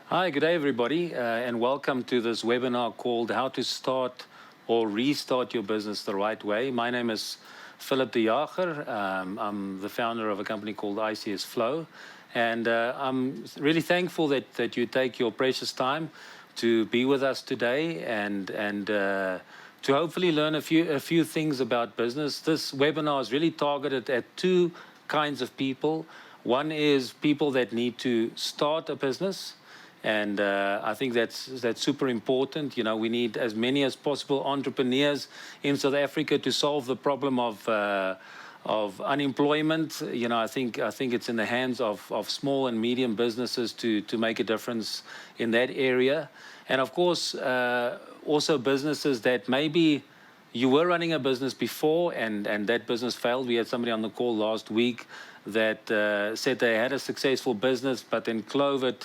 Hi, good day, everybody, and welcome to this webinar called How to Start or Restart Your Business the Right Way. My name is Philip de Jager. I'm the founder of a company called ICS Flow, and I'm really thankful that you take your precious time to be with us today and to hopefully learn a few things about business. This webinar is really targeted at two kinds of people. One is people that need to start a business. And I think that's super important. You know, we need as many as possible entrepreneurs in South Africa to solve the problem of unemployment. You know, I think it's in the hands of small and medium businesses to make a difference in that area. And of course, also businesses that maybe you were running a business before and that business failed. We had somebody on the call last week that said they had a successful business, but then COVID,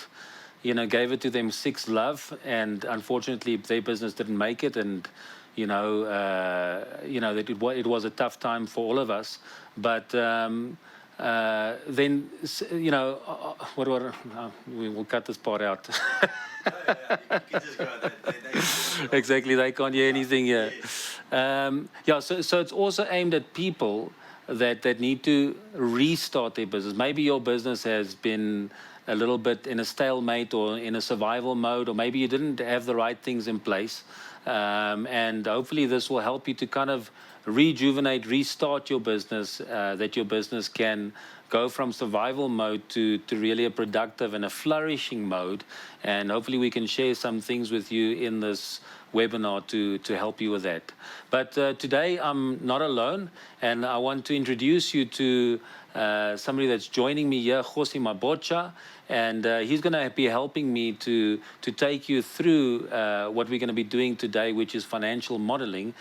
gave it to them six love, and unfortunately their business didn't make it, and that it was a tough time for all of us. But then we will cut this part out. Exactly, they can't hear anything here. So it's also aimed at people that need to restart their business. Maybe your business has been a little bit in a stalemate or in a survival mode, or maybe you didn't have the right things in place. And hopefully this will help you to kind of rejuvenate, restart your business, that your business can go from survival mode to really a productive and a flourishing mode. And hopefully we can share some things with you in this webinar to help you with that. But today I'm not alone, and I want to introduce you to somebody that's joining me here, Jose Mabocha, and he's going to be helping me to take you through what we're going to be doing today, which is financial modeling.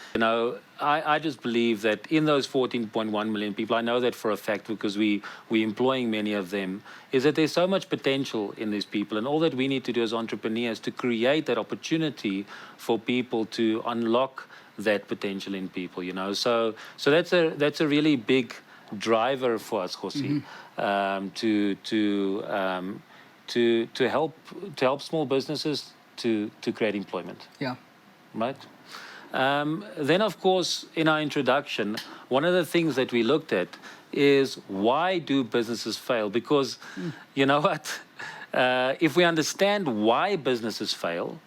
I just believe that in those 14.1 million people, I know that for a fact because we're employing many of them, is that there's so much potential in these people, and all that we need to do as entrepreneurs to create that opportunity for people to unlock that potential in people. So that's a really big driver for us, Jose, to help small businesses to create employment. Yeah. Right. Then, of course, in our introduction, one of the things that we looked at is why do businesses fail? Because you know what? If we understand why businesses fail,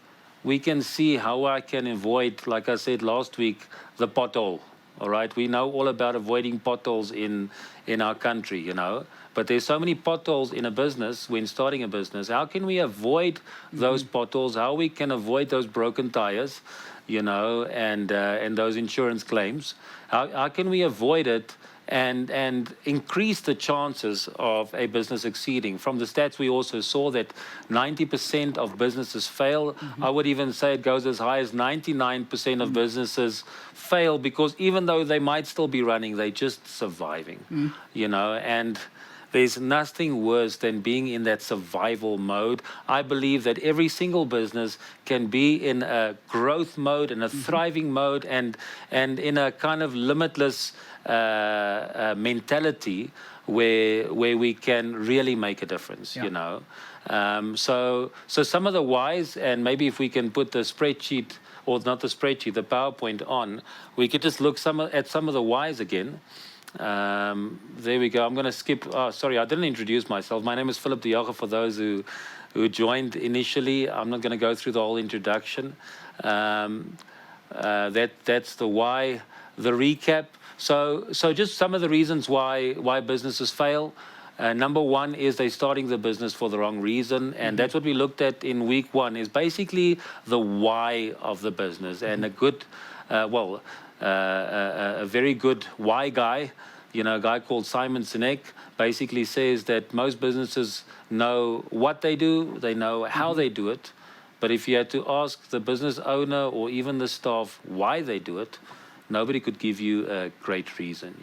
we can see how I can avoid, like I said last week, the pothole. All right, we know all about avoiding potholes in our country, but there's so many potholes in a business when starting a business. How can we avoid those potholes? How we can avoid those broken tires, and those insurance claims? How can we avoid it and increase the chances of a business succeeding? From the stats, we also saw that 90% of businesses fail. I would even say it goes as high as 99% of businesses fail because even though they might still be running, they're just surviving, and there's nothing worse than being in that survival mode. I believe that every single business can be in a growth mode, in a thriving mode, and in a kind of limitless mentality where we can really make a difference. So some of the whys, and maybe if we can put the spreadsheet, or not the spreadsheet, the PowerPoint on, we could just look at some of the whys again. There we go. I'm going to skip. Oh, sorry, I didn't introduce myself. My name is Philip de Jager, for those who joined initially. I'm not going to go through the whole introduction. That's the why, the recap. So just some of the reasons why businesses fail. Number one is they're starting the business for the wrong reason, and that's what we looked at in week one, is basically the why of the business. And a very good why guy, a guy called Simon Sinek, basically says that most businesses know what they do, they know how they do it, but if you had to ask the business owner or even the staff why they do it, nobody could give you a great reason,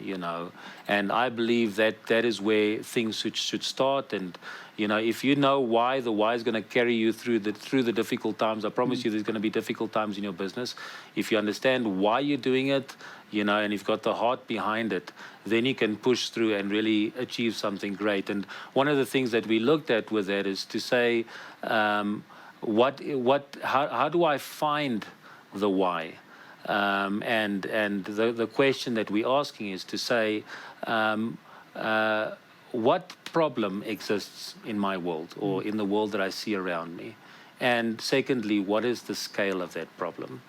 And I believe that is where things should start. And, if you know why, the why is going to carry you through the difficult times. I promise you there's going to be difficult times in your business. If you understand why you're doing it, and you've got the heart behind it, then you can push through and really achieve something great. And one of the things that we looked at with that is to say, how do I find the why? And the question that we're asking is to say, what problem exists in my world or in the world that I see around me? And secondly, what is the scale of that problem?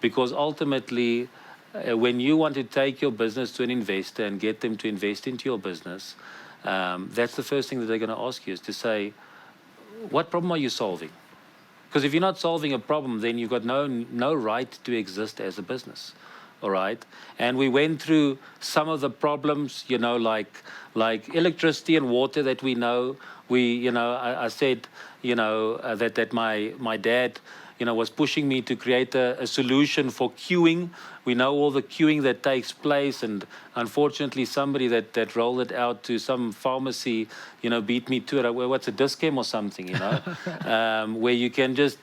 Because ultimately, when you want to take your business to an investor and get them to invest into your business, that's the first thing that they're going to ask you, is to say, what problem are you solving? Because if you're not solving a problem, then you've got no right to exist as a business. All right. And we went through some of the problems, like electricity and water that we know. I said, that my dad, was pushing me to create a solution for queuing. We know all the queuing that takes place, and unfortunately, somebody that rolled it out to some pharmacy, beat me to it. What's a Discam or something, where you can just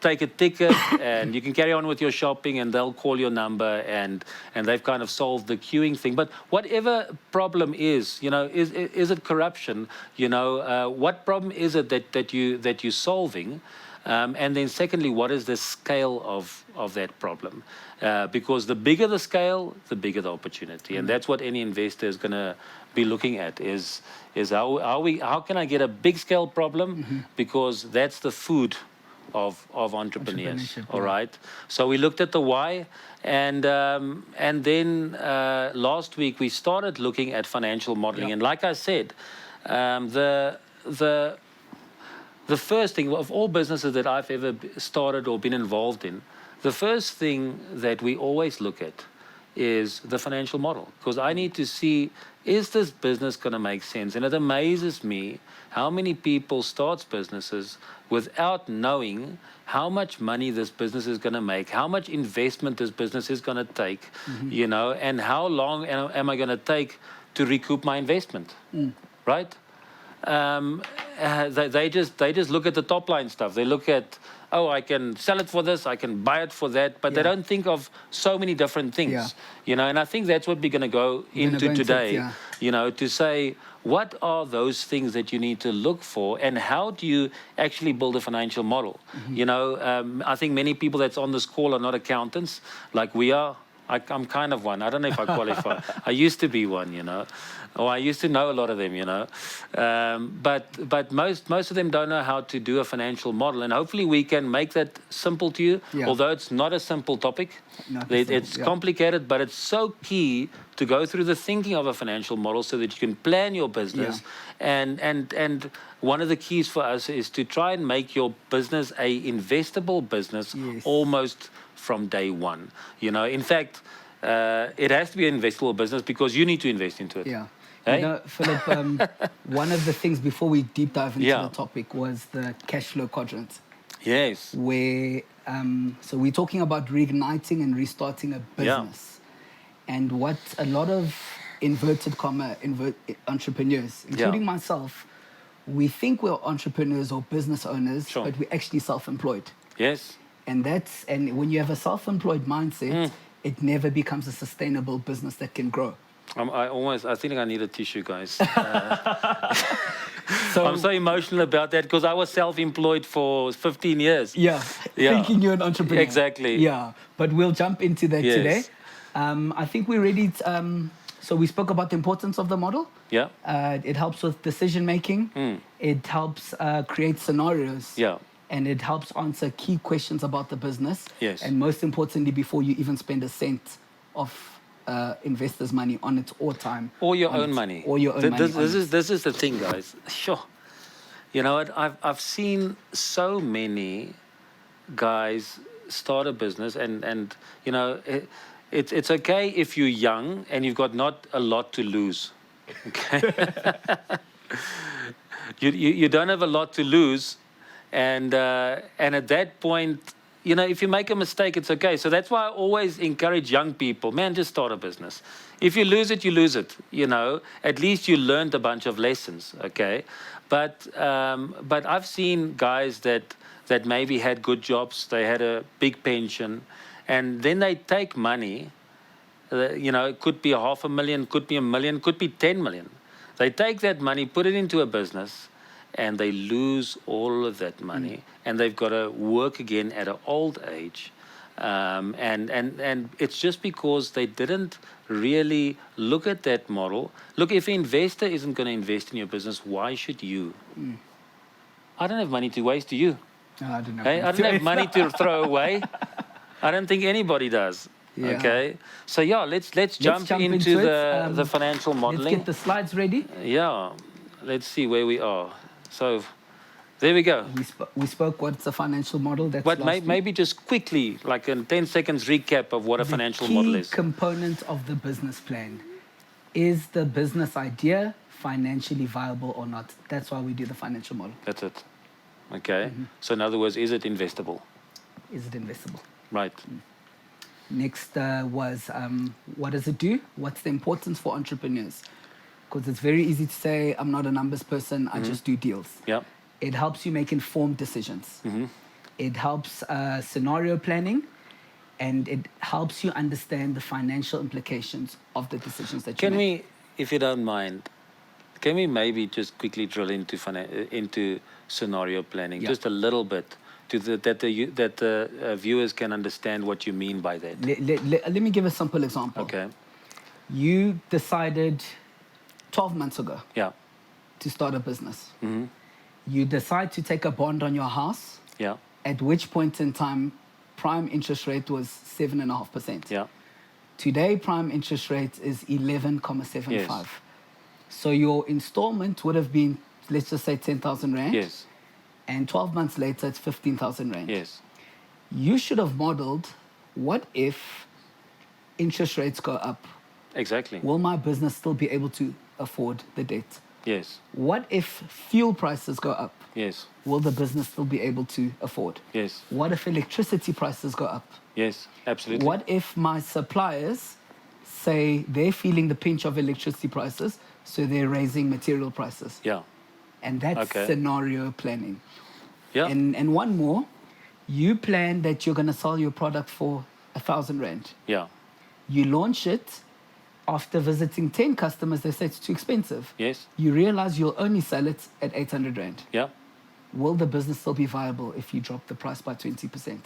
take a ticket and you can carry on with your shopping, and they'll call your number, and they've kind of solved the queuing thing. But whatever problem is it corruption? What problem is it that you're solving? And then secondly, what is the scale of that problem? Because the bigger the scale, the bigger the opportunity. And that's what any investor is going to be looking at, is how can I get a big scale problem? Because that's the food of entrepreneurs. All right. So we looked at the why, and then last week we started looking at financial modeling. And like I said, the first thing of all businesses that I've ever started or been involved in, the first thing that we always look at is the financial model. Because I need to see, is this business going to make sense? And it amazes me how many people start businesses without knowing how much money this business is going to make, how much investment this business is going to take, and how long am I going to take to recoup my investment, right? They just look at the top line stuff. They look at, I can sell it for this, I can buy it for that, but they don't think of so many different things, and I think that's what we're going to go into today, to say, what are those things that you need to look for, and how do you actually build a financial model? I think many people that's on this call are not accountants like we are. I'm kind of one. I don't know if I qualify. I used to be one, or I used to know a lot of them, but most of them don't know how to do a financial model, and hopefully we can make that simple to you. Although it's not a simple topic, it's complicated, but it's so key to go through the thinking of a financial model so that you can plan your business. And one of the keys for us is to try and make your business a investable business almost from day one. In fact, it has to be an investable business because you need to invest into it. Hey? Philip, one of the things before we deep dive into the topic was the cash flow quadrant. Yes. Where, so we're talking about reigniting and restarting a business. And what a lot of inverted comma entrepreneurs, including myself, we think we're entrepreneurs or business owners, but we're actually self-employed. Yes. And when you have a self-employed mindset, it never becomes a sustainable business that can grow. I think I need a tissue, guys. So I'm so emotional about that because I was self-employed for 15 years. Thinking you're an entrepreneur. Exactly. But we'll jump into that today. I think we're ready. So we spoke about the importance of the model. It helps with decision making. It helps create scenarios. And it helps answer key questions about the business. And most importantly, before you even spend a cent of investors' money on it or time. Or your own money. Or your own money. This is the thing, guys. Sure. You know what? I've seen so many guys start a business and it's okay if you're young and you've got not a lot to lose. Okay? you don't have a lot to lose. And at that point, if you make a mistake, it's okay. So that's why I always encourage young people, man, just start a business. If you lose it, you lose it. At least you learned a bunch of lessons, okay? But I've seen guys that maybe had good jobs, they had a big pension, and then they take money It could be 500,000, could be 1 million, could be 10 million. They take that money, put it into a business, and they lose all of that money, and they've got to work again at an old age. And it's just because they didn't really look at that model. Look, if an investor isn't going to invest in your business, why should you? I don't have money to waste to you. No, I don't I don't have money to throw away. I don't think anybody does. Yeah. Okay. So yeah, let's jump into the financial modeling. Let's get the slides ready. Yeah. Let's see where we are. So there we go. We spoke what's a financial model. That's but maybe just quickly, like a 10 seconds recap of what a financial model is. The key component of the business plan. Is the business idea financially viable or not? That's why we do the financial model. That's it. Okay. So in other words, is it investable? Is it investable? Right. Next was what does it do? What's the importance for entrepreneurs? Because it's very easy to say, I'm not a numbers person, I just do deals. Yeah. It helps you make informed decisions. It helps scenario planning, and it helps you understand the financial implications of the decisions that you make. Can we, if you don't mind, can we maybe just quickly drill into scenario planning, just a little bit, that the viewers can understand what you mean by that? Let me give a simple example. Okay. You decided 12 months ago to start a business. You decide to take a bond on your house, at which point in time prime interest rate was 7.5%. Yeah. Today, prime interest rate is 11.75. Yes. So your installment would have been, let's just say, 10,000 Rand. Yes. And 12 months later, it's 15,000 Rand. Yes. You should have modeled, what if interest rates go up? Exactly. Will my business still be able to afford the debt? Yes. What if fuel prices go up? Yes. Will the business still be able to afford? Yes. What if electricity prices go up? Yes, absolutely. What if my suppliers say they're feeling the pinch of electricity prices, so they're raising material prices? Yeah. And that's scenario planning. Yeah. And one more, you plan that you're going to sell your product for 1,000 Rand. Yeah. You launch it. After visiting 10 customers, they say it's too expensive. Yes. You realize you'll only sell it at 800 Rand. Yeah. Will the business still be viable if you drop the price by 20%?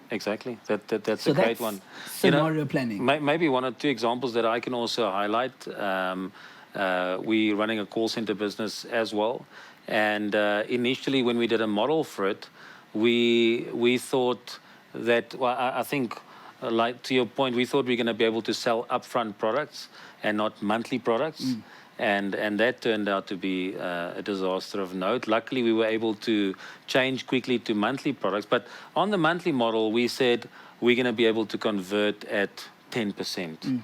Exactly. That's a great one. Scenario planning. Maybe one or two examples that I can also highlight. We're running a call center business as well. And initially, when we did a model for it, we thought that, well, I think, like to your point, we thought we were going to be able to sell upfront products and not monthly products. And that turned out to be a disaster of note. Luckily, we were able to change quickly to monthly products. But on the monthly model, we said we're going to be able to convert at 10%.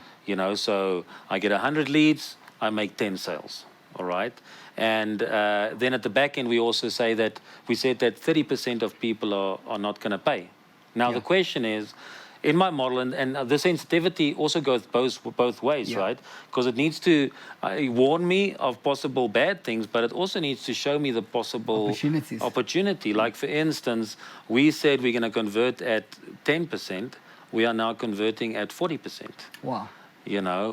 So I get 100 leads, I make 10 sales. All right. And then at the back end, we also say that we said that 30% of people are not going to pay. Now, the question is, in my model, and the sensitivity also goes both ways, right? Because it needs to warn me of possible bad things, but it also needs to show me the possible opportunity. Like, for instance, we said we're going to convert at 10%. We are now converting at 40%. Wow.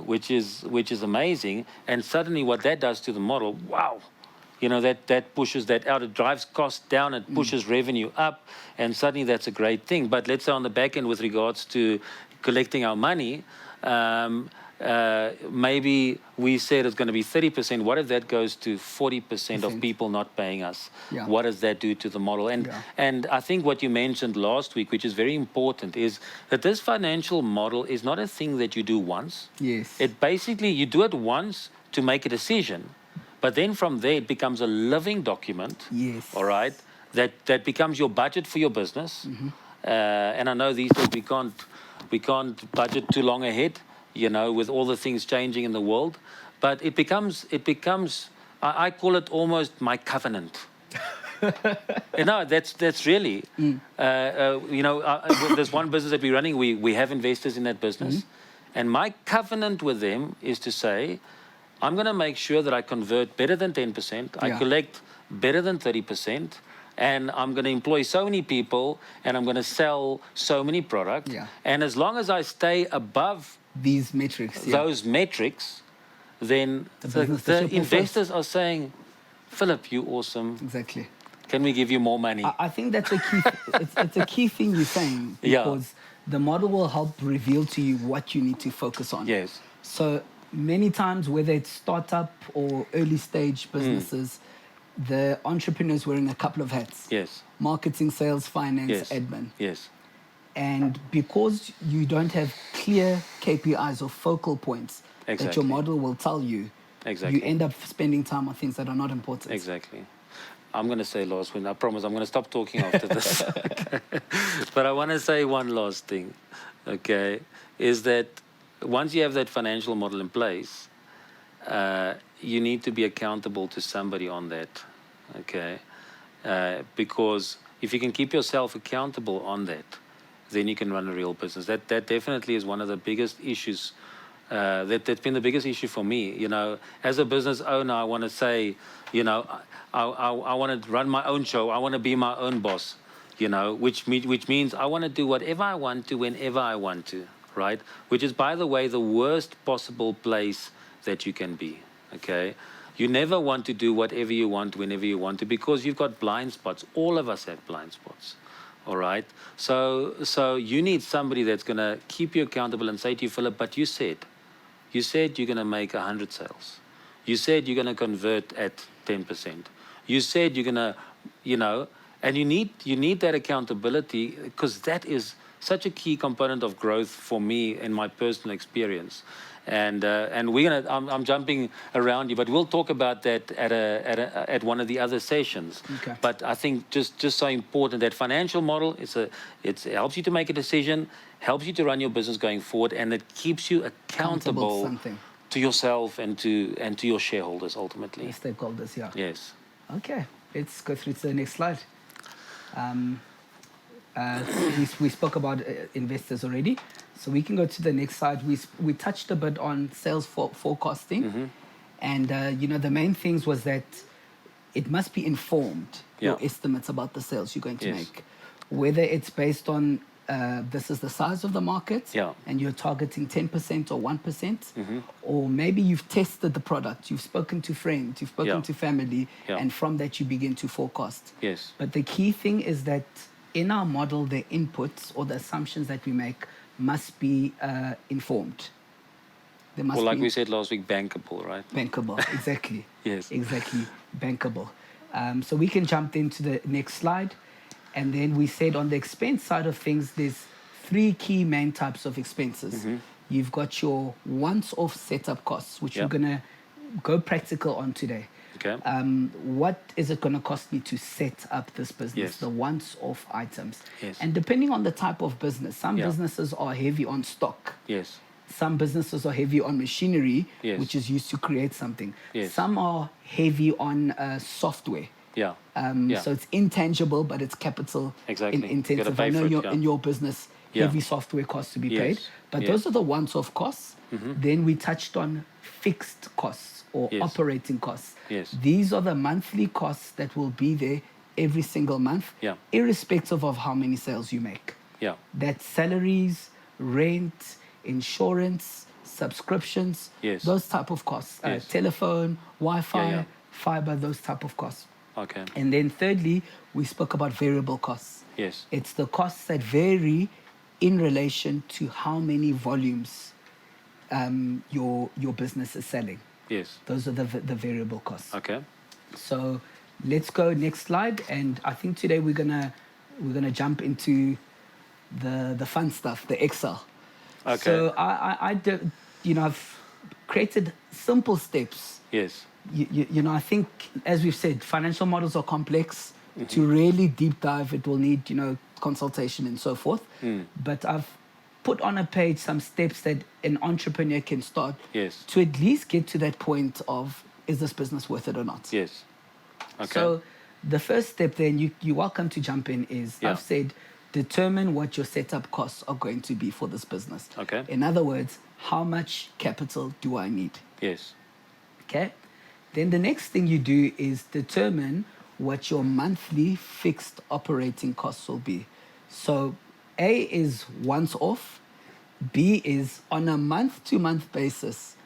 Which is amazing. And suddenly what that does to the model, wow. That pushes that out. It drives costs down. It pushes revenue up. And suddenly that's a great thing. But let's say on the back end with regards to collecting our money, maybe we said it's going to be 30%. What if that goes to 40% of people not paying us? Yeah. What does that do to the model? And I think what you mentioned last week, which is very important, is that this financial model is not a thing that you do once. Yes. It basically, you do it once to make a decision. But then from there, it becomes a living document. Yes. All right. That becomes your budget for your business. And I know these days we can't budget too long ahead, with all the things changing in the world. But it becomes I call it almost my covenant. That's really, there's one business that we're running. We have investors in that business. And my covenant with them is to say, I'm going to make sure that I convert better than 10%. I collect better than 30%. And I'm going to employ so many people. And I'm going to sell so many products. Yeah. And as long as I stay above these metrics, those metrics, then the investors are saying, Philip, you're awesome. Exactly. Can we give you more money? I think that's a key. It's a key thing you're saying, because the model will help reveal to you what you need to focus on. Yes. So many times, whether it's startup or early stage businesses, the entrepreneur's wearing a couple of hats. Yes. Marketing, sales, finance, Yes. admin. Yes. And because you don't have clear KPIs or focal points that your model will tell you, you end up spending time on things that are not important. Exactly. I'm going to say last one. I promise I'm going to stop talking after this. Okay. But I want to say one last thing, okay, is that once you have that financial model in place, you need to be accountable to somebody on that, okay? Because if you can keep yourself accountable on that, then you can run a real business. That definitely is one of the biggest issues. That's been the biggest issue for me. You know, as a business owner, I want to say, you know, I want to run my own show. I want to be my own boss. You know, which means I want to do whatever I want to, whenever I want to, right? Which is, by the way, the worst possible place that you can be. Okay, you never want to do whatever you want, whenever you want to, because you've got blind spots. All of us have blind spots. All right. So you need somebody that's going to keep you accountable and say to you, Philip, but you said you're going to make 100 sales. You said you're going to convert at 10%. You said you're going to, you know, and you need that accountability, because that is such a key component of growth for me in my personal experience. And we're gonna. I'm jumping around you, but we'll talk about that at one of the other sessions. Okay. But I think just so important, that financial model it helps you to make a decision, helps you to run your business going forward, and it keeps you accountable to yourself and to your shareholders ultimately. The stakeholders, yeah. Yes. Okay, let's go through to the next slide. We spoke about investors already, so we can go to the next slide. We touched a bit on sales forecasting, and you know, the main things was that it must be informed, your estimates about the sales you're going to make, whether it's based on this is the size of the market, and you're targeting 10% or 1%, or maybe you've tested the product, you've spoken to friends, you've spoken to family, and from that you begin to forecast. Yes. But the key thing is that in our model, the inputs or the assumptions that we make must be informed. They must like we said last week, bankable, right? Bankable, exactly. Yes. Exactly, bankable. So we can jump into the next slide. And then we said on the expense side of things, there's three key main types of expenses. You've got your once-off setup costs, which we're going to go practical on today. Okay. What is it going to cost me to set up this business? Yes. The once-off items. Yes. And depending on the type of business, some businesses are heavy on stock. Yes. Some businesses are heavy on machinery, which is used to create something. Yes. Some are heavy on software. Yeah. So it's intangible, but it's capital intensive. I know in your business, heavy software costs to be paid, but those are the once-off costs. Then we touched on fixed costs or operating costs. Yes. These are the monthly costs that will be there every single month, irrespective of how many sales you make. Yeah. That's salaries, rent, insurance, subscriptions, those type of costs. Telephone, Wi-Fi, fiber, those type of costs. Okay. And then thirdly, we spoke about variable costs. Yes. It's the costs that vary in relation to how many volumes your business is selling. Yes. Those are the variable costs. Okay. So let's go next slide. And I think today we're gonna jump into the fun stuff, the Excel. Okay. So I did, you know, I've created simple steps. Yes. You know, I think, as we've said, financial models are complex. To really deep dive, it will need, you know, consultation and so forth. But I've put on a page some steps that an entrepreneur can start to at least get to that point of, is this business worth it or not? Yes. Okay. So the first step then, you're welcome to jump in, is I've said, determine what your setup costs are going to be for this business. Okay. In other words, how much capital do I need? Yes. Okay. Then the next thing you do is determine what your monthly fixed operating costs will be. So A is once off, B is on a month-to-month basis,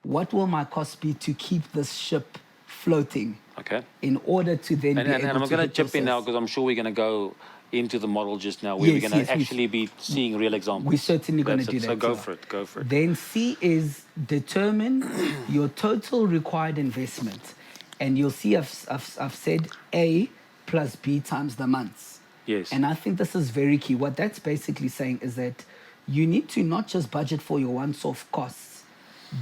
what will my cost be to keep this ship floating? Okay. In order to then be able and I'm to going to hit chip in your now sales. because I'm sure we're going to go into the model just now where Yes, we're going yes, to actually be seeing real examples. We're certainly going to do that. So go for it, go for it. Then C is determine your total required investment. And you'll see I've said A plus B times the months. Yes. And I think this is very key. What that's basically saying is that you need to not just budget for your once-off costs,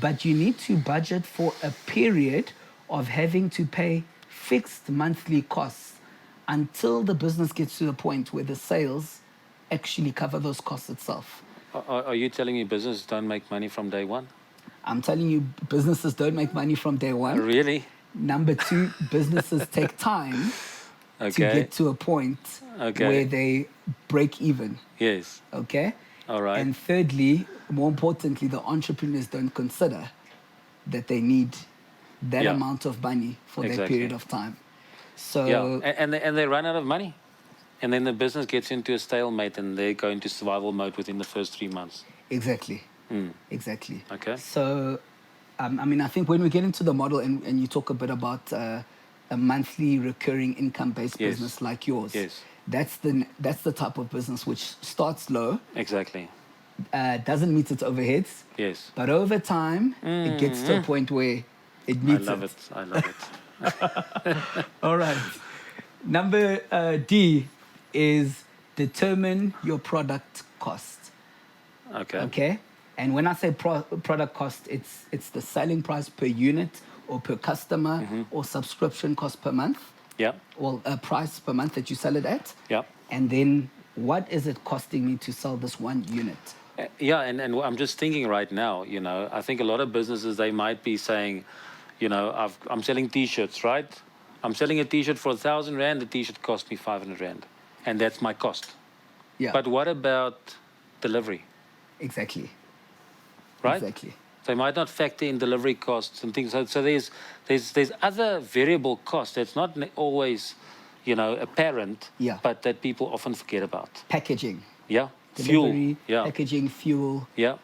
but you need to budget for a period of having to pay fixed monthly costs until the business gets to the point where the sales actually cover those costs itself. Are you telling me businesses don't make money from day one? I'm telling you, businesses don't make money from day one. Really? Number two, businesses take time to get to a point where they break even. Yes. Okay? All right. And thirdly, more importantly, the entrepreneurs don't consider that they need that amount of money for that period of time. So and they run out of money. And then the business gets into a stalemate and they go into survival mode within the first 3 months. Exactly. Exactly. Okay. So, I mean, I think when we get into the model and you talk a bit about a monthly recurring income-based business like yours, that's the type of business which starts low. Exactly. Doesn't meet its overheads. Yes. But over time, it gets to a point where it meets it. I love it. All right. Number D is determine your product cost. Okay. Okay. And when I say product cost, it's the selling price per unit or per customer or subscription cost per month. Yeah. Or a price per month that you sell it at. Yeah. And then what is it costing me to sell this one unit? Yeah, and I'm just thinking right now, I think a lot of businesses, they might be saying, I'm selling T-shirts, right? I'm selling a T-shirt for 1,000 Rand. The T-shirt cost me 500 Rand. And that's my cost. Yeah. But what about delivery? Exactly. Right? Exactly. They might not factor in delivery costs and things. So there's other variable costs that's not always, apparent, but that people often forget about. Packaging. Yeah. Delivery, fuel. packaging, fuel. Yeah.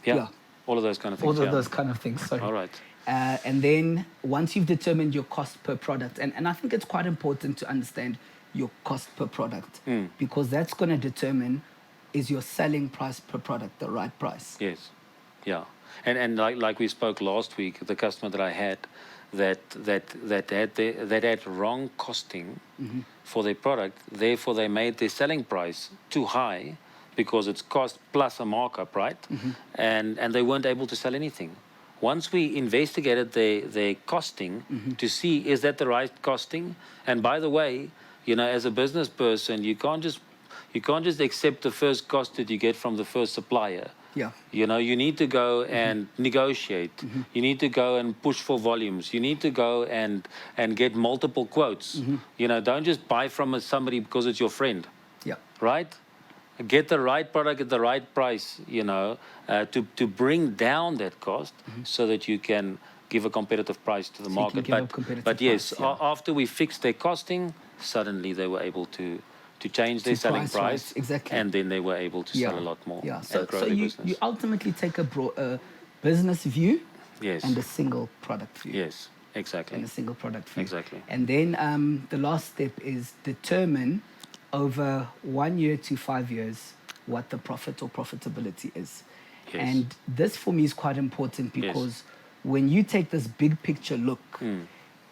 Yeah. All of those kind of things. All of those kind of things, sorry. All right. And then once you've determined your cost per product, and I think it's quite important to understand your cost per product because that's going to determine is your selling price per product the right price. Yes. Yeah. And like we spoke last week, the customer that I had that had wrong costing for their product, therefore they made their selling price too high because it's cost plus a markup, right? And they weren't able to sell anything. Once we investigated their costing to see is that the right costing, and by the way, as a business person, you can't just accept the first cost that you get from the first supplier. Yeah. You need to go and negotiate. You need to go and push for volumes. You need to go and get multiple quotes. Don't just buy from somebody because it's your friend. Yeah. Right? Get the right product at the right price, to bring down that cost so that you can give a competitive price to the market. But yes, after we fixed their costing, suddenly they were able to change their selling price. Exactly. And then they were able to sell a lot more and grow their business. You ultimately take a business view and a single product view. Yes, exactly. And a single product view. Exactly. And then the last step is determine over 1 year to 5 years what the profit or profitability is. Yes. And this for me is quite important because when you take this big picture look,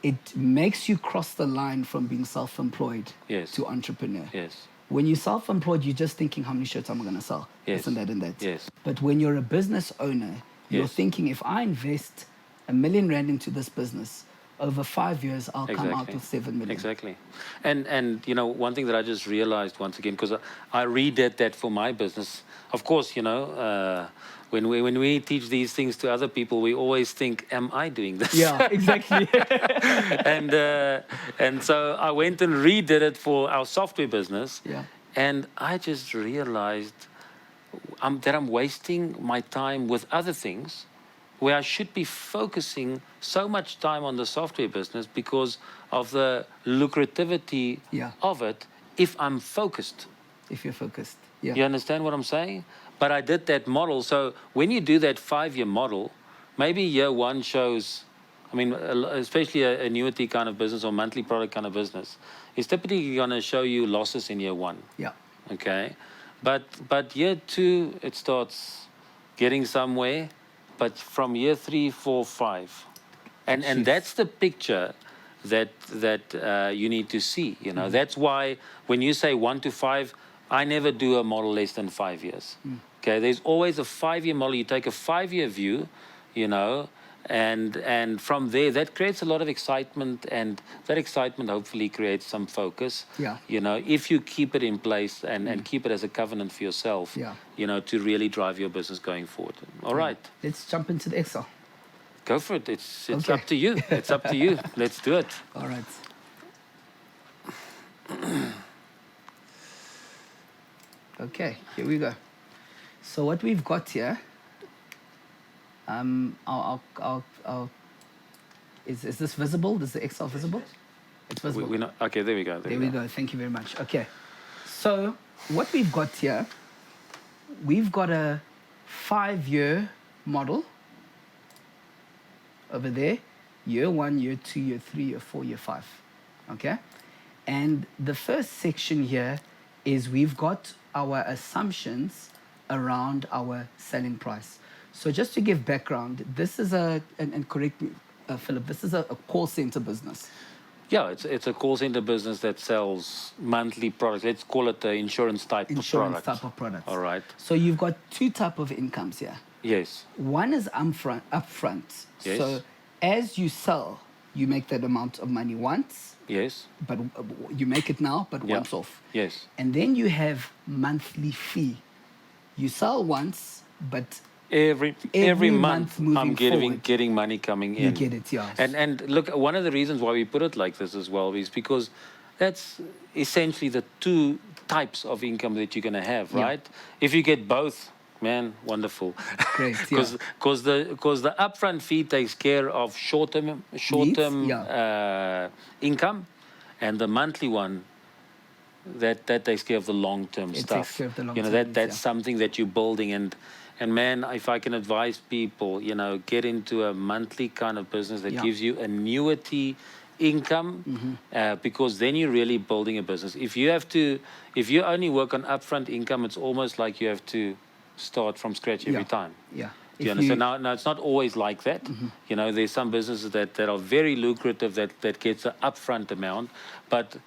it makes you cross the line from being self-employed to entrepreneur. Yes. When you're self-employed, you're just thinking, how many shirts am I going to sell? This and that and that. Yes. But when you're a business owner, you're thinking, if I invest R1 million into this business, over 5 years, I'll come out with 7 million. Exactly. And one thing that I just realized once again, because I redid that for my business, of course, when we teach these things to other people, we always think, am I doing this? Yeah, exactly. and so I went and redid it for our software business. Yeah. And I just realized that I'm wasting my time with other things where I should be focusing so much time on the software business because of the lucrativity of it if I'm focused. If you're focused. Yeah. You understand what I'm saying? But I did that model. So when you do that 5-year model, maybe year one shows, I mean, especially an annuity kind of business or monthly product kind of business, is typically going to show you losses in year one. Yeah. Okay. But year two, it starts getting somewhere. But from year 3, 4, 5, and that's the picture that you need to see. You know, that's why when you say 1 to 5, I never do a model less than 5 years. Okay, there's always a 5-year model. You take a 5-year view, you know, and from there that creates a lot of excitement, and that excitement hopefully creates some focus. Yeah. You know, if you keep it in place and keep it as a covenant for yourself. Yeah. You know, to really drive your business going forward. All right. Let's jump into the Excel. Go for it. It's Okay. up to you. It's up to you. Let's do it. All right. Okay, here we go. So what we've got here, is this visible? Is the Excel visible? It's visible. We're not, okay, there we go. There we go. Thank you very much. Okay. So what we've got here, we've got a 5-year model over there. Year 1, year 2, year 3, year 4, year 5. Okay? And the first section here is we've got our assumptions around our selling price. So just to give background, this is and correct me, Philip, this is a call center business. Yeah, it's a call center business that sells monthly products. Let's call it the insurance type of product. Type of products. All right. So you've got 2 type of incomes here. Yes. One is upfront. Yes. So as you sell, you make that amount of money once. Yes. But you make it now, but Yeah. once off. Yes. And then you have monthly fee. You sell once, but Every month moving I'm forward, getting money coming in. you get it, yeah. And look, one of the reasons why we put it like this as well is because that's essentially the 2 types of income that you're going to have, Yeah. right? If you get both, man, wonderful. Great, yeah. Because the upfront fee takes care of short-term income, and the monthly one that takes care of the long-term stuff. Takes care of the You know, long-term that's needs, yeah. something that you're building, and man, if I can advise people, you know, get into a monthly kind of business that Yeah. gives you annuity income, because then you're really building a business. If you only work on upfront income, it's almost like you have to start from scratch every time. Yeah. Do you understand? Now, it's not always like that. You know, there's some businesses that are very lucrative that gets an upfront amount, but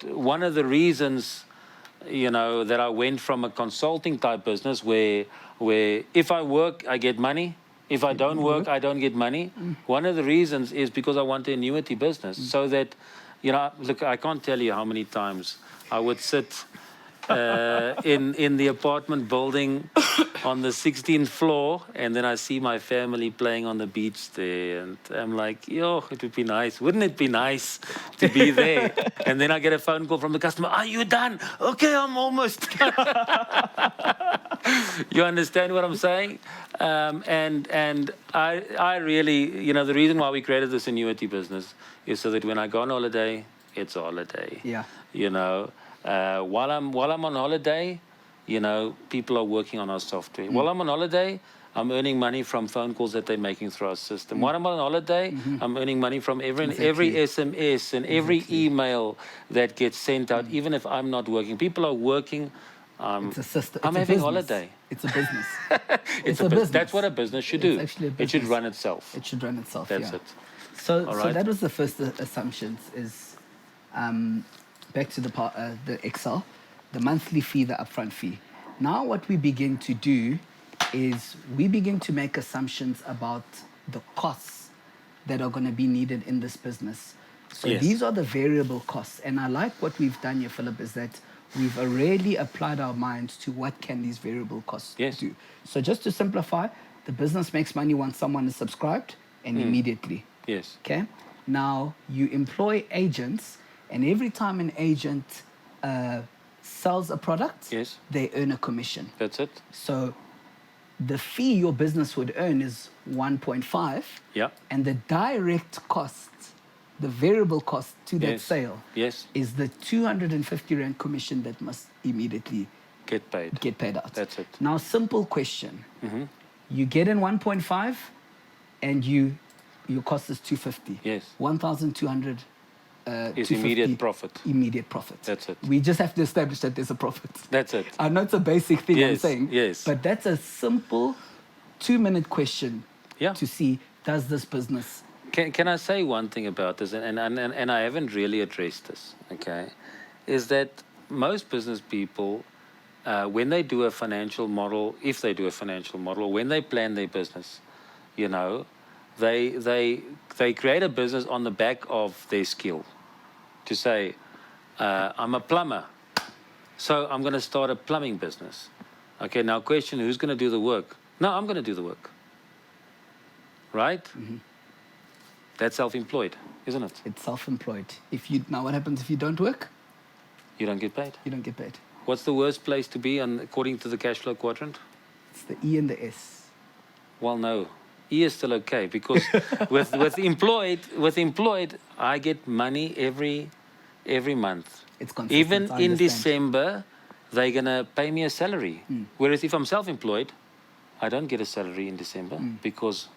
one of the reasons, you know, that I went from a consulting type business where if I work, I get money. If I don't work, I don't get money. One of the reasons is because I want the annuity business, so that, you know, look, I can't tell you how many times I would sit in the apartment building on the 16th floor, and then I see my family playing on the beach there, and I'm like, yo, it would be nice. Wouldn't it be nice to be there? And then I get a phone call from the customer, are you done? Okay, I'm almost done. You understand what I'm saying? And I really, you know, the reason why we created this annuity business is so that when I go on holiday, it's a holiday. Yeah. You know, while I'm on holiday, you know, people are working on our software. While I'm on holiday, I'm earning money from phone calls that they're making through our system. While I'm on holiday, I'm earning money from every SMS and every email that gets sent out, even if I'm not working. People are working. It's a system. I'm having holiday. It's a business. It's a business. That's what a business should do. It's actually a It should business. run itself. It should run itself. That's yeah. it. So right. that was the first assumptions. Is back to the Excel, the monthly fee, the upfront fee. Now what we begin to do is we begin to make assumptions about the costs that are going to be needed in this business. So Yes. these are the variable costs. And I like what we've done here, Philip, is that we've already applied our minds to what can these variable costs Yes. do. So just to simplify, the business makes money once someone is subscribed and immediately. Yes. Okay. Now you employ agents, and every time an agent sells a product, Yes. they earn a commission. That's it. So the fee your business would earn is 1.5, Yeah. and the direct cost, the variable cost to that Yes. sale, Yes. is the 250 Rand commission that must immediately Get paid. Get paid out. That's it. Now, simple question. Mm-hmm. You get in 1.5 and your cost is 250. Yes. 1,200 is immediate profit. Immediate profit. That's it. We just have to establish that there's a profit. That's it. I know it's a basic thing I'm Yes, saying. yes. But that's a simple 2-minute question Yeah. to see, does this business... Can I say one thing about this, and I haven't really addressed this, okay, is that most business people, when they do a financial model, if they do a financial model, when they plan their business, you know, they create a business on the back of their skill. To say, I'm a plumber, so I'm going to start a plumbing business. Okay, now question, who's going to do the work? No, I'm going to do the work. Right? Mm-hmm. That's self-employed, isn't it? It's self-employed. Now what happens if you don't work? You don't get paid. You don't get paid. What's the worst place to be according to the cash flow quadrant? It's the E and the S. Well, no. E is still okay because with employed, I get money every month. It's consistent. Even in December, they're gonna pay me a salary. Whereas if I'm self-employed, I don't get a salary in December because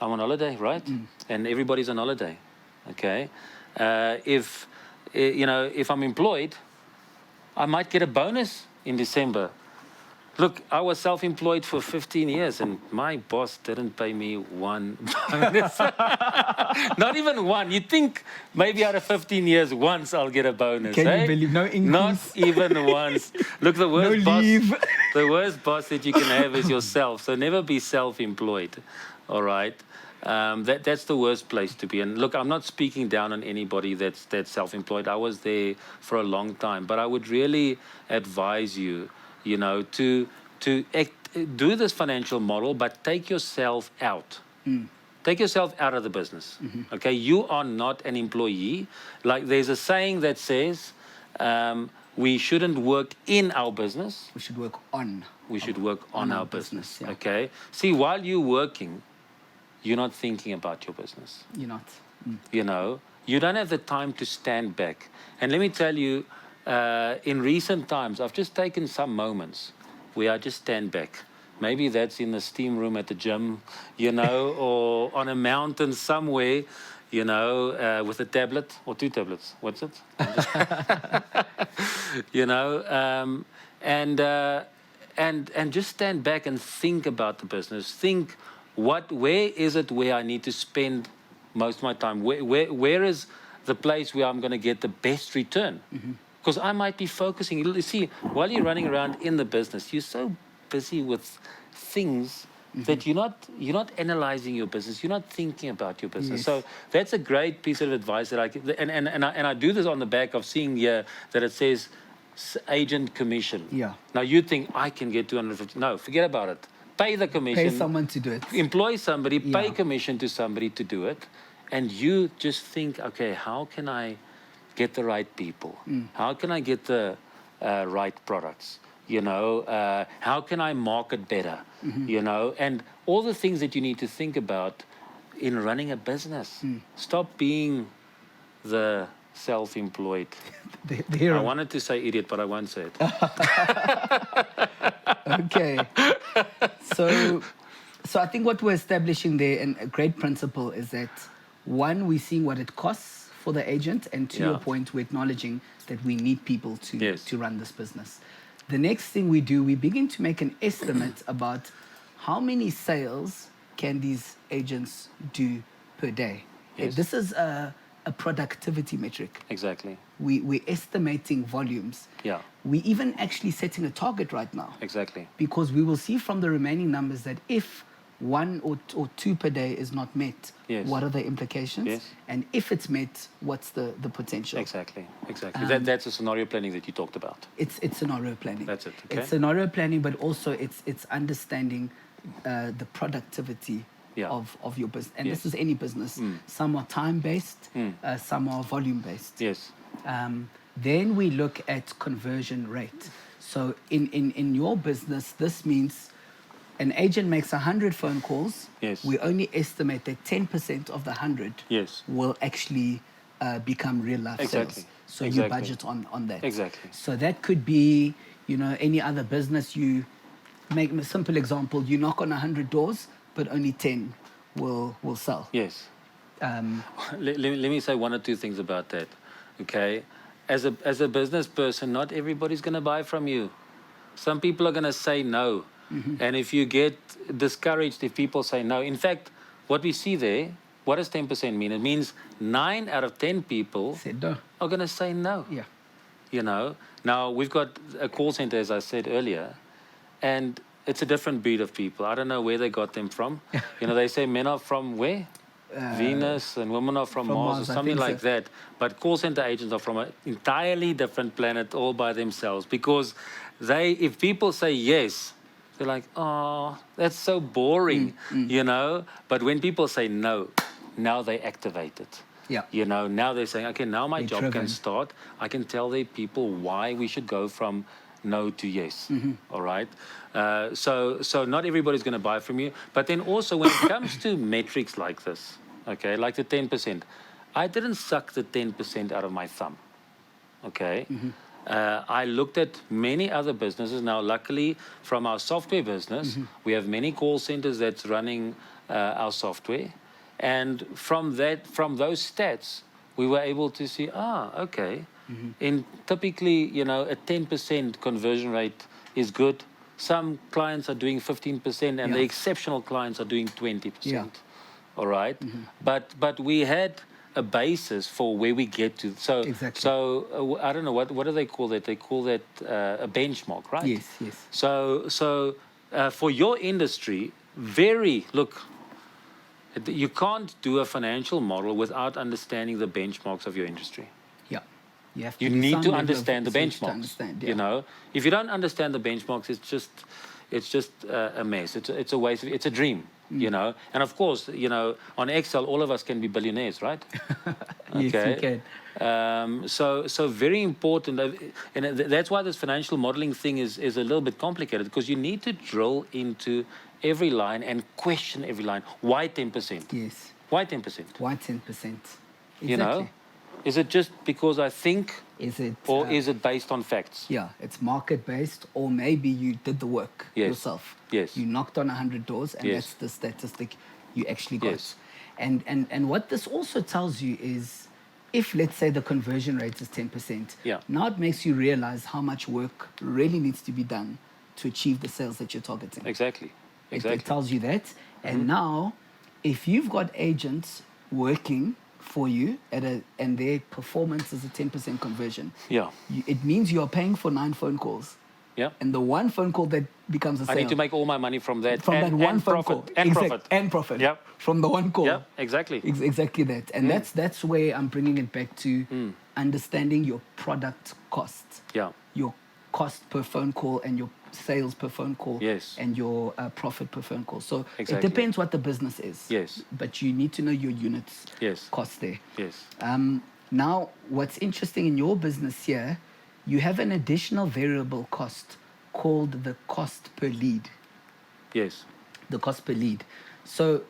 I'm on holiday, right? And everybody's on holiday. Okay. If I'm employed, I might get a bonus in December. Look, I was self-employed for 15 years and my boss didn't pay me one bonus. Not even one. You think maybe out of 15 years, once I'll get a bonus. Can you believe? No increase. Not even once. Look, the worst No leave. the worst boss that you can have is yourself. So never be self-employed. All right. That's the worst place to be. And look, I'm not speaking down on anybody that's self-employed. I was there for a long time, but I would really advise you, you know, to do this financial model, but take yourself out. Take yourself out of the business. Okay, you are not an employee. Like there's a saying that says, we shouldn't work in our business. We should work on. We should work on our business. Yeah. Okay. See, while you're working, you're not thinking about your business. You're not. You know, you don't have the time to stand back. And let me tell you, in recent times, I've just taken some moments where I just stand back. Maybe that's in the steam room at the gym, you know, or on a mountain somewhere, you know, with a tablet or 2 tablets. What's it? You know, and just stand back and think about the business. Think, where is it where I need to spend most of my time? Where is the place where I'm going to get the best return? Because I might be focusing. You see, while you're running around in the business, you're so busy with things that you're not analyzing your business. You're not thinking about your business. Yes. So that's a great piece of advice that I give. And I do this on the back of seeing here that it says agent commission. Yeah. Now you think I can get 250. No, forget about it. Pay the commission. Pay someone to do it. Employ somebody, pay commission to somebody to do it. And you just think, okay, how can I get the right people? How can I get the right products? You know, how can I market better? You know, and all the things that you need to think about in running a business. Stop being the self-employed. the hero. I wanted to say idiot, but I won't say it. Okay. So I think what we're establishing there, and a great principle, is that one, we're seeing what it costs for the agent, and to your point, we're acknowledging that we need people to run this business. The next thing we do, we begin to make an estimate about how many sales can these agents do per day. Yes. This is a productivity metric. Exactly. We're estimating volumes. Yeah. We even actually setting a target right now. Exactly. Because we will see from the remaining numbers that if 1 or 2 per day is not met, what are the implications? Yes. And if it's met, what's the potential? Exactly. That's a scenario planning that you talked about. It's scenario planning. That's it. Okay. It's scenario planning, but also it's understanding the productivity of your business. And this is any business. Some are time-based, some are volume-based. Yes. Then we look at conversion rate. So in your business, this means an agent makes 100 phone calls. Yes. We only estimate that 10% of the 100 will actually become real life sales. So you budget on that. Exactly. So that could be, You know, any other business, you make a simple example, you knock on 100 doors, but only 10 will sell. Yes. Um, Let me say one or two things about that. Okay. As a business person, not everybody's going to buy from you. Some people are going to say no. And if you get discouraged if people say no, in fact, what we see there, what does 10% mean? It means 9 out of 10 people Said no. are going to say no. Yeah. You know, now we've got a call center, as I said earlier, and it's a different breed of people. I don't know where they got them from. You know, they say men are from where? Venus, and women are from Mars, or something like that. But call center agents are from an entirely different planet all by themselves, because if people say yes, they're like, oh, that's so boring, you know. But when people say no, now they activate it. Yeah. You know, now they're saying, okay, now my job driven. can start. I can tell the people why we should go from no to yes. All right. So not everybody's going to buy from you. But then also when it comes to metrics like this, okay, like the 10%, I didn't suck the 10% out of my thumb. Okay. I looked at many other businesses. Now, luckily, from our software business, we have many call centers that's running our software. And from those stats, we were able to see, okay, in typically, you know, a 10% conversion rate is good. Some clients are doing 15%, and the exceptional clients are doing 20%. Yeah. All right, but we had a basis for where we get to. So Exactly. So I don't know what do they call that? They call that a benchmark, right? Yes, yes. So for your industry, look. You can't do a financial model without understanding the benchmarks of your industry. Yeah. You need to understand the benchmarks. Yeah. You know, if you don't understand the benchmarks, it's just a mess. It's a waste. It's a dream. You know, and of course, you know, on Excel, all of us can be billionaires, right? Yes, you can. So very important, and that's why this financial modeling thing is a little bit complicated, because you need to drill into every line and question every line. Why 10%? Yes. Why 10%? Why 10%? Exactly. You know, is it just because I think, is it, or is it based on facts? Yeah, it's market based, or maybe you did the work yourself. Yes. You knocked on 100 doors, and that's the statistic you actually got. Yes. And what this also tells you is, if let's say the conversion rate is 10%, now it makes you realize how much work really needs to be done to achieve the sales that you're targeting. Exactly. It tells you that. And now, if you've got agents working for you and their performance is a 10% conversion, it means you are paying for 9 phone calls. Yeah. And the one phone call that becomes a sale. I need to make all my money from that. From that one phone call. And profit. Yeah. From the one call. Yeah, exactly. Exactly that. And that's where I'm bringing it back to understanding your product costs. Yeah. Your cost per phone call and your sales per phone call. Yes. And your profit per phone call. So exactly. It depends what the business is. Yes. But you need to know your units cost there. Yes. Now, what's interesting in your business here, you have an additional variable cost called the cost per lead. Yes. The cost per lead. So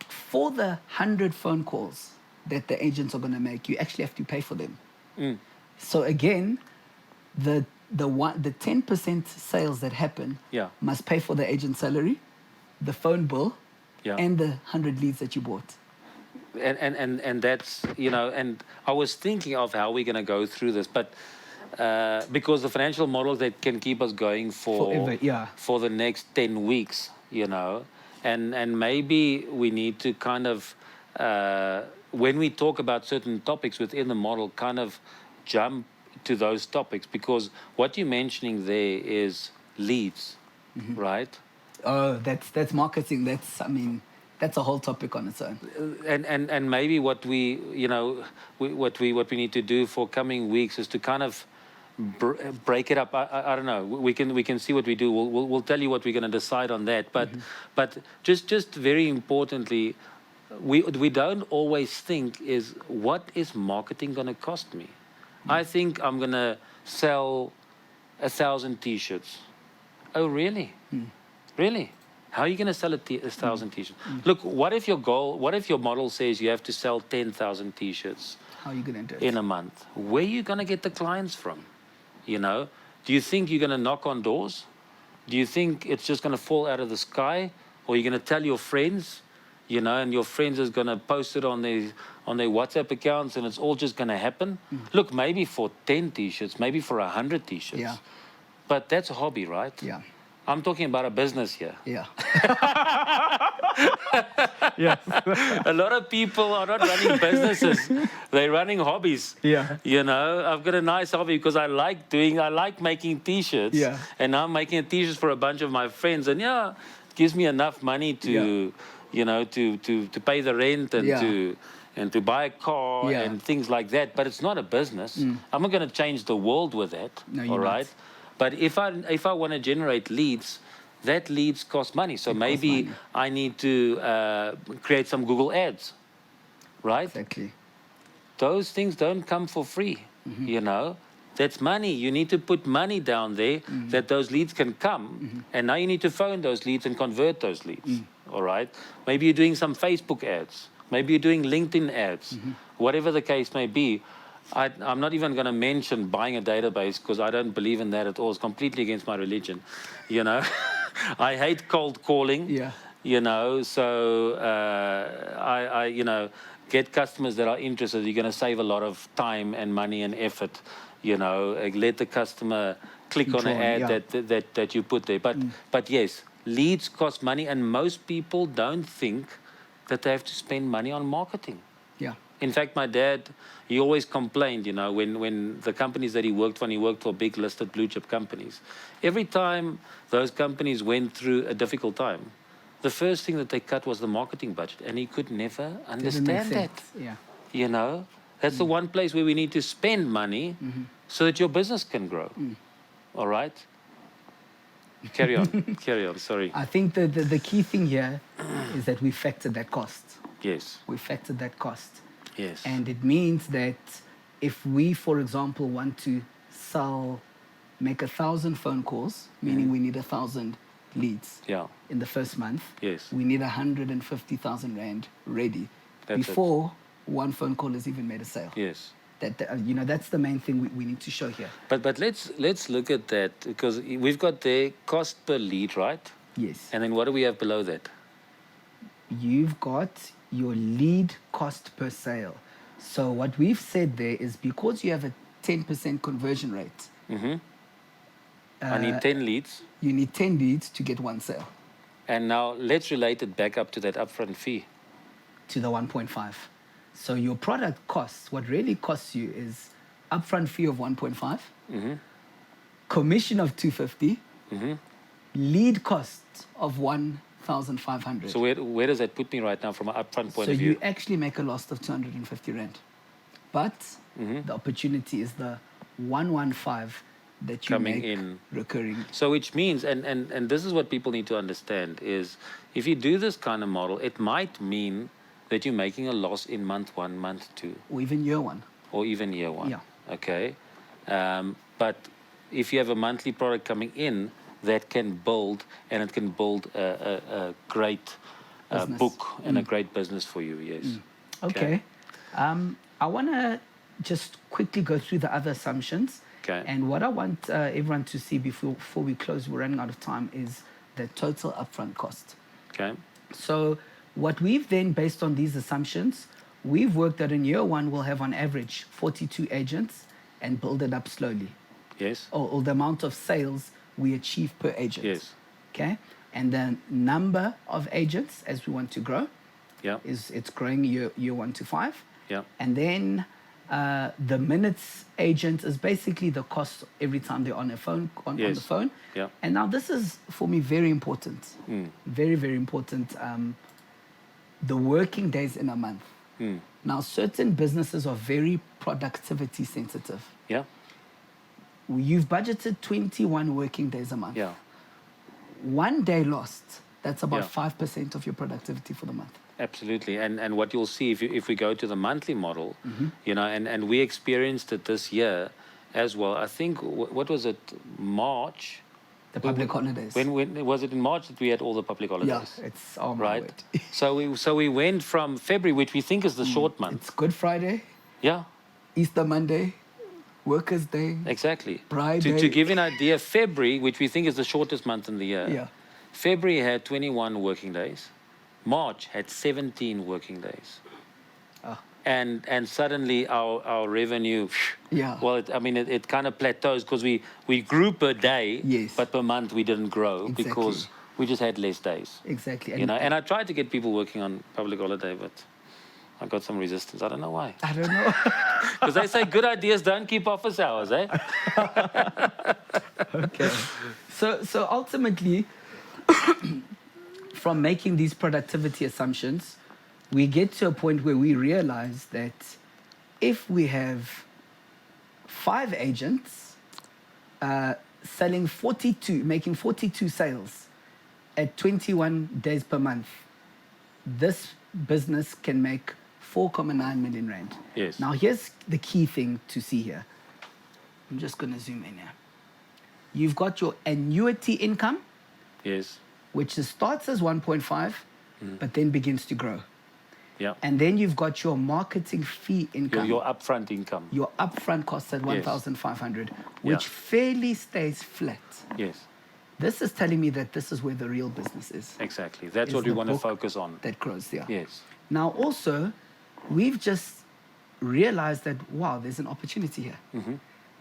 for the 100 phone calls that the agents are going to make, you actually have to pay for them. So again, the 10% sales that happen must pay for the agent's salary, the phone bill, and the 100 leads that you bought. And that's, you know, and I was thinking of how we're going to go through this, but because the financial model that can keep us going for the next 10 weeks, you know, and maybe we need to kind of, when we talk about certain topics within the model, kind of jump to those topics, because what you're mentioning there is leads, right? Oh, that's marketing. That's a whole topic on its own. And maybe what we, you know, what we need to do for coming weeks is to kind of break it up. I don't know. We can see what we do. We'll tell you what we're going to decide on that. But just very importantly, we don't always think is, what is marketing going to cost me? I think I'm going to sell 1,000 T-shirts. Oh, really? Really? How are you going to sell 1,000 T-shirts? Look, what if your model says you have to sell 10,000 T-shirts? How are you going to do it? In a month? Where are you going to get the clients from? You know, Do you think you're going to knock on doors? Do you think it's just going to fall out of the sky? Or you're going to tell your friends, you know, and your friends is going to post it on their WhatsApp accounts, and it's all just going to happen? Look, maybe for 10 T-shirts, maybe for 100 T-shirts. Yeah. But that's a hobby, right? Yeah. I'm talking about a business here. Yeah. Yes. A lot of people are not running businesses. They're running hobbies. Yeah. You know, I've got a nice hobby because I like making T-shirts. Yeah. And now I'm making T-shirts for a bunch of my friends. And yeah, it gives me enough money to, you know, to pay the rent and to buy a car and things like that. But it's not a business. I'm not going to change the world with that. No, you're all right? not. But if I want to generate leads, that leads cost money. So maybe I need to create some Google ads, right? Exactly. Those things don't come for free, you know. That's money. You need to put money down there that those leads can come. And now you need to phone those leads and convert those leads, all right? Maybe you're doing some Facebook ads. Maybe you're doing LinkedIn ads. Whatever the case may be. I'm not even going to mention buying a database because I don't believe in that at all. It's completely against my religion, you know. I hate cold calling, you know. So I you know, get customers that are interested. You're going to save a lot of time and money and effort, you know. Let the customer click on an ad that you put there. But yes, leads cost money, and most people don't think that they have to spend money on marketing. Yeah. In fact, my dad, he always complained, you know, when the companies that he worked for big listed blue chip companies, every time those companies went through a difficult time, the first thing that they cut was the marketing budget, and he could never understand that. Yeah. You know, that's the one place where we need to spend money so that your business can grow. All right? Carry on, carry on, sorry. I think the key thing here is that we factored that cost. Yes. We factored that cost. Yes. And it means that if we, for example, want to make 1,000 phone calls, meaning we need 1,000 leads in the first month, we need 150,000 Rand ready before one phone call has even made a sale. Yes. That you know, that's the main thing we need to show here. But let's look at that, because we've got the cost per lead, right? Yes. And then what do we have below that? You've got your lead cost per sale. So what we've said there is, because you have a 10% conversion rate, I need 10 leads. You need 10 leads to get one sale. And now let's relate it back up to that upfront fee. To the 1.5. So your product costs, what really costs you is upfront fee of 1.5, commission of 250, lead cost of 1,500. So where does that put me right now from an upfront point of view? So you actually make a loss of 250 Rand. But the opportunity is the 115 that you coming make in recurring. So which means, and this is what people need to understand, is if you do this kind of model, it might mean that you're making a loss in month 1, month 2. Or even year 1. Or even year 1. Yeah. Okay. But if you have a monthly product coming in, that can build, and it can build a great book and a great business for you, yes. Okay. I want to just quickly go through the other assumptions. Okay. And what I want everyone to see before we close, we're running out of time, is the total upfront cost. Okay. So what we've then, based on these assumptions, we've worked that in year 1 we'll have on average 42 agents and build it up slowly. Yes. Or the amount of sales we achieve per agent. Yes. Okay. And the number of agents as we want to grow. Yeah. It's growing year 1 to 5. Yeah. And then the minutes agent is basically the cost every time they're on a phone on the phone. Yeah. And now this is for me very important. Very, very important. The working days in a month. Now certain businesses are very productivity sensitive. Yeah. You've budgeted 21 working days a month. Yeah. 1 day lost, that's about 5% of your productivity for the month. Absolutely. And what you'll see if we go to the monthly model, you know, and we experienced it this year as well. I think, what was it, March? The public holidays. When was it in March that we had all the public holidays? Yeah, it's all right. So we went from February, which we think is the short month. It's Good Friday. Yeah. Easter Monday. Workers' Day. Exactly. Pride To Day. give you an idea, February, which we think is the shortest month in the year, Yeah. February had 21 working days. March had 17 working days. Ah. And suddenly our revenue, Yeah. well, it kind of plateaus because we grew per day, Yes. but per month we didn't grow Exactly. because we just had less days. Exactly. And I tried to get people working on public holiday, but I got some resistance. I don't know why. I don't know. Because they say good ideas don't keep office hours, eh? Okay. So ultimately, from making these productivity assumptions, we get to a point where we realize that if we have 5 agents selling 42, making 42 sales at 21 days per month, this business can make 4.9 million rand. Yes. Now, here's the key thing to see here. I'm just going to zoom in here. You've got your annuity income, Yes. which starts as 1.5, but then begins to grow. Yeah. And then you've got your marketing fee income. Your upfront income. Your upfront costs at 1,500, which Yeah. fairly stays flat. Yes. This is telling me that this is where the real business is. Exactly. That's Is what we the want to book focus on. That grows, yeah. Yes. Now, also, we've just realized that, wow, there's an opportunity here.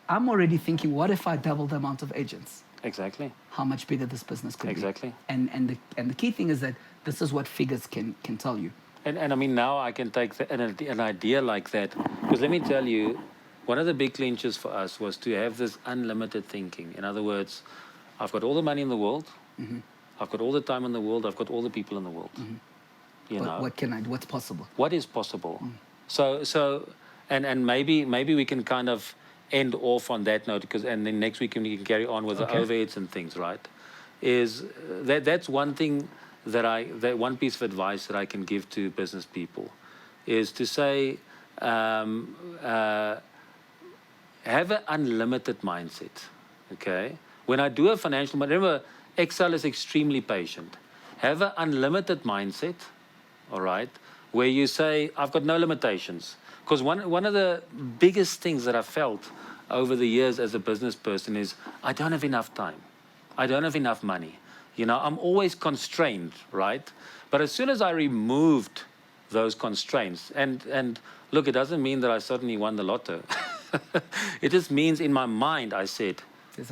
I'm already thinking, what if I double the amount of agents? Exactly. How much bigger this business could Exactly. be. And the key thing is that this is what figures can tell you. And I mean, now I can take an idea like that, because let me tell you, one of the big clinches for us was to have this unlimited thinking. In other words, I've got all the money in the world, I've got all the time in the world, I've got all the people in the world. You know, What's possible? what is possible? So and maybe we can kind of end off on that note, because and then next week we can carry on with the overheads and things, right? Is that's one thing that one piece of advice that I can give to business people is to say, have an unlimited mindset. Okay, when I do a financial, remember, Excel is extremely patient. Have an unlimited mindset, all right, where you say, I've got no limitations. Because one of the biggest things that I felt over the years as a business person is I don't have enough time. I don't have enough money. You know, I'm always constrained, right? But as soon as I removed those constraints, and look, it doesn't mean that I suddenly won the lotto. It just means in my mind I said,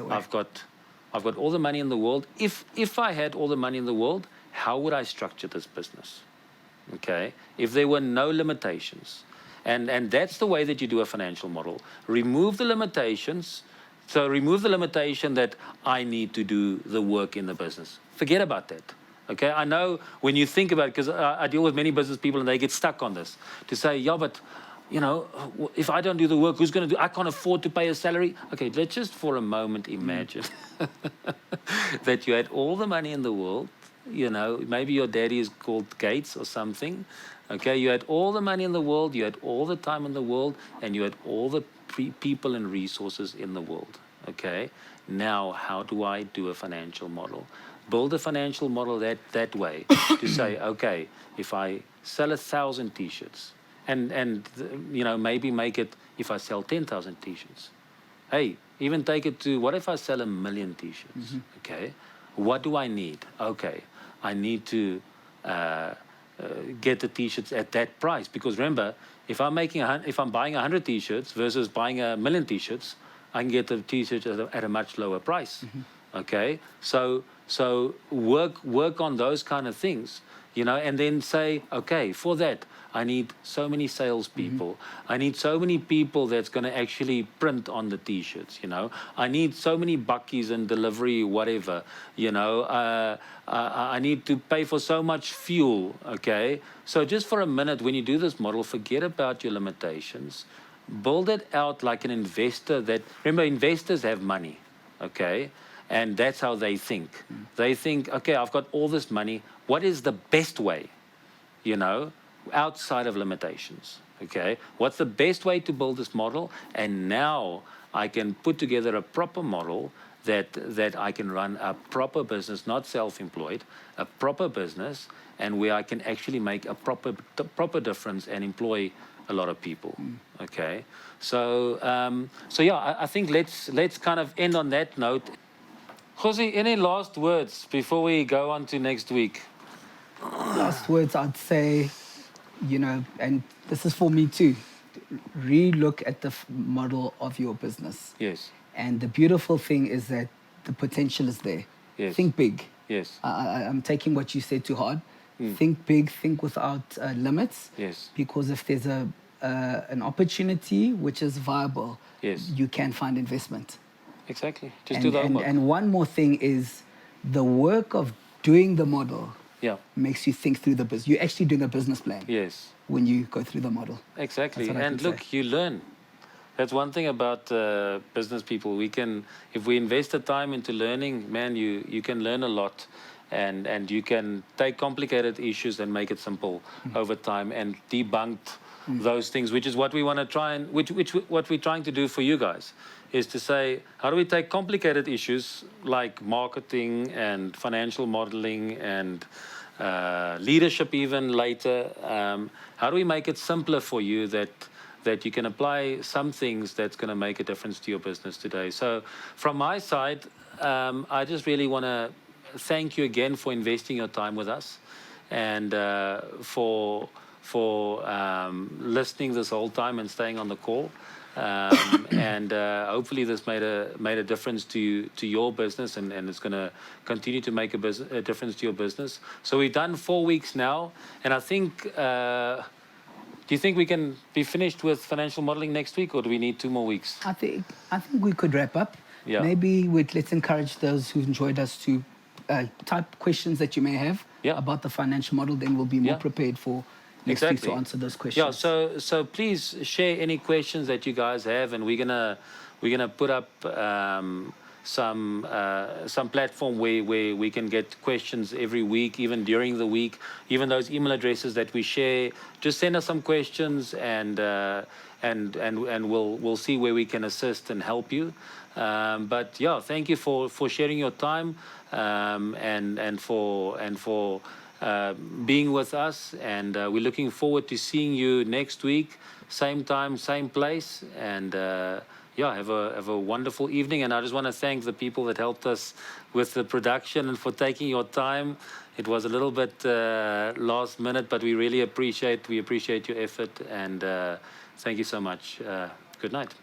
I've got all the money in the world. If I had all the money in the world, how would I structure this business? Okay, if there were no limitations. And that's the way that you do a financial model. Remove the limitations. So remove the limitation that I need to do the work in the business. Forget about that. Okay, I know when you think about it, because I deal with many business people and they get stuck on this, to say, yeah, but, you know, if I don't do the work, who's going to do? I can't afford to pay a salary. Okay, let's just for a moment imagine that you had all the money in the world. You know, maybe your daddy is called Gates or something. Okay, you had all the money in the world, you had all the time in the world, and you had all the people and resources in the world. Okay, now how do I do a financial model? Build a financial model that way to say, okay, if I sell 1,000 T-shirts, and you know, maybe make it if I sell 10,000 T-shirts. Hey, even take it to what if I sell 1 million T-shirts? Okay, what do I need? Okay, I need to get the T-shirts at that price, because remember, if I'm buying 100 T-shirts versus buying 1 million T-shirts, I can get the T-shirts at a much lower price. Okay, so work on those kind of things, you know, and then say, okay, for that I need so many salespeople. I need so many people that's going to actually print on the T-shirts, you know. I need so many buckies and delivery, whatever, you know. I need to pay for so much fuel, okay. So just for a minute, when you do this model, forget about your limitations. Build it out like an investor that, remember, investors have money, okay. And that's how they think. They think, okay, I've got all this money. What is the best way, you know, outside of limitations, okay? What's the best way to build this model? And now I can put together a proper model that I can run a proper business, not self-employed, a proper business, and where I can actually make a proper difference and employ a lot of people. Okay, so yeah, I think let's kind of end on that note. Jose, any last words before we go on to next week? Last words, I'd say, and this is for me too, re-look at the model of your business. Yes. And the beautiful thing is that the potential is there. Yes. Think big. Yes. I'm taking what you said too hard. Think big, think without limits. Yes. Because if there's an opportunity which is viable, yes, you can find investment. Exactly. Just do the homework. And one more thing is the work of doing the model makes you think through the business. You're actually doing a business plan. Yes. When you go through the model. Exactly. And look, you learn. That's one thing about business people. If we invest the time into learning, man, you can learn a lot. And you can take complicated issues and make it simple over time and debunk those things, which is what we want to try and what we're trying to do for you guys, is to say, how do we take complicated issues like marketing and financial modeling and leadership even later, how do we make it simpler for you that you can apply some things that's going to make a difference to your business today? So from my side, I just really want to thank you again for investing your time with us and for listening this whole time and staying on the call. And hopefully this made a difference to your business, and it's going to continue to make a difference to your business. So we've done 4 weeks now, and I think, do you think we can be finished with financial modeling next week, or do we need 2 more weeks? I think we could wrap up. Yeah. Maybe let's encourage those who enjoyed us to type questions that you may have about the financial model. Then we'll be more prepared for next week to answer those questions. Yeah. So please share any questions that you guys have, and we're gonna put up some platform where we can get questions every week, even during the week. Even those email addresses that we share, just send us some questions, and we'll see where we can assist and help you. But yeah, thank you for sharing your time and for being with us, and we're looking forward to seeing you next week, same time, same place, and yeah, have a wonderful evening. And I just want to thank the people that helped us with the production and for taking your time. It was a little bit last minute, but we really appreciate your effort, and thank you so much. Good night.